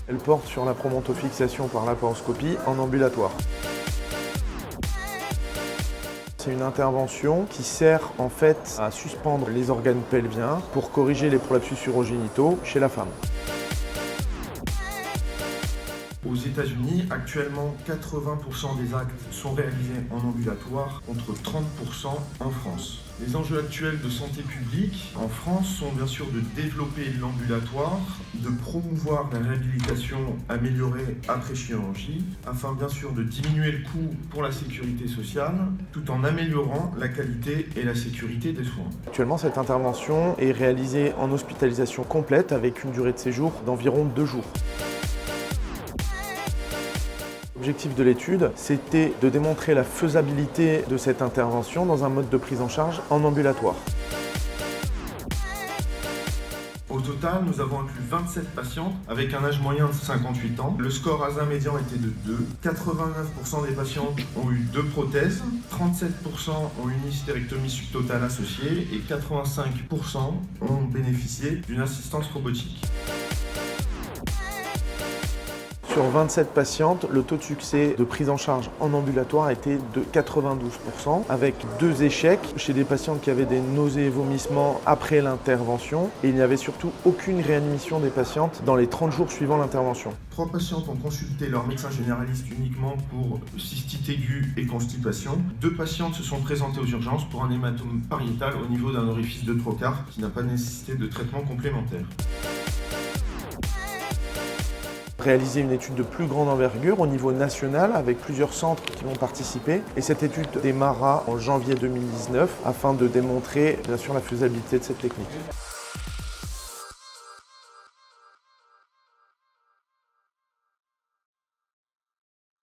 Elle porte sur la promontofixation par laparoscopie en ambulatoire. C'est une intervention qui sert en fait à suspendre les organes pelviens pour corriger les prolapsus urogénitaux chez la femme. Aux États-Unis, actuellement, 80% des actes sont réalisés en ambulatoire contre 30% en France. Les enjeux actuels de santé publique en France sont bien sûr de développer l'ambulatoire, de promouvoir la réhabilitation améliorée après chirurgie, afin bien sûr de diminuer le coût pour la sécurité sociale, tout en améliorant la qualité et la sécurité des soins. Actuellement, cette intervention est réalisée en hospitalisation complète avec une durée de séjour d'environ 2 jours. L'objectif de l'étude, c'était de démontrer la faisabilité de cette intervention dans un mode de prise en charge en ambulatoire. Au total, nous avons inclus 27 patientes avec un âge moyen de 58 ans. Le score ASA médian était de 2. 89% des patientes ont eu 2 prothèses, 37% ont une hystérectomie subtotale associée et 85% ont bénéficié d'une assistance robotique. Sur 27 patientes, le taux de succès de prise en charge en ambulatoire était de 92%, avec 2 échecs chez des patientes qui avaient des nausées et vomissements après l'intervention. Et il n'y avait surtout aucune réadmission des patientes dans les 30 jours suivant l'intervention. 3 patientes ont consulté leur médecin généraliste uniquement pour cystite aiguë et constipation. 2 patientes se sont présentées aux urgences pour un hématome pariétal au niveau d'un orifice de trocar qui n'a pas nécessité de traitement complémentaire. Réaliser une étude de plus grande envergure au niveau national avec plusieurs centres qui vont participer. Et cette étude démarrera en janvier 2019 afin de démontrer bien sûr la faisabilité de cette technique.